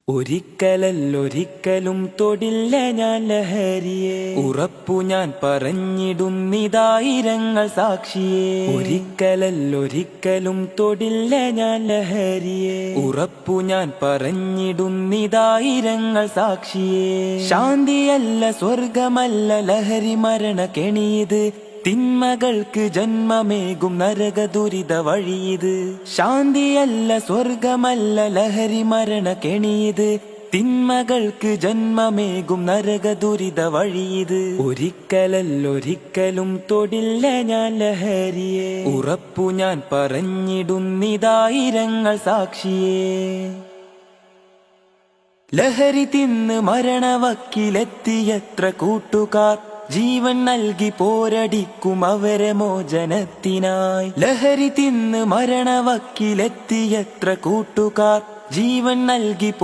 ഒരിക്കലല്ലൊരിക്കലും തൊടില്ല ഞാൻ ലഹരിയെ, ഉറപ്പു ഞാൻ പറഞ്ഞിടുന്നിതായിരങ്ങൾ സാക്ഷിയെ. ഒരിക്കലല്ലൊരിക്കലും തൊടില്ല ഞാൻ ലഹരിയെ, ഉറപ്പു ഞാൻ പറഞ്ഞിടുന്നിതായിരങ്ങൾ സാക്ഷിയെ. ശാന്തിയല്ല സ്വർഗമല്ല ലഹരി മരണ കെണിയത്, തിന്മകൾക്ക് ജന്മമേകും നരക ദുരിത വഴിയത്. ശാന്തിയല്ല സ്വർഗമല്ല ലഹരി മരണ കെണിയത്, തിന്മകൾക്ക് ജന്മമേകും നരക ദുരിത വഴിയത്. ഒരിക്കലല്ലൊരിക്കലും തൊടില്ല ഞാൻ ലഹരിയെ, ഉറപ്പു ഞാൻ പറഞ്ഞിടുന്നിതായിരങ്ങൾ സാക്ഷിയെ. ലഹരി തിന്ന് മരണവക്കിലെത്തിയത്ര കൂട്ടുകാർ, ജീവൻ നൽകി പോരടിക്കും അവരെ മോചനത്തിനായി. ലഹരി തിന്ന് മരണവക്കിലെത്തിയത്ര കൂട്ടുകാർ, ജീവൻ നൽകി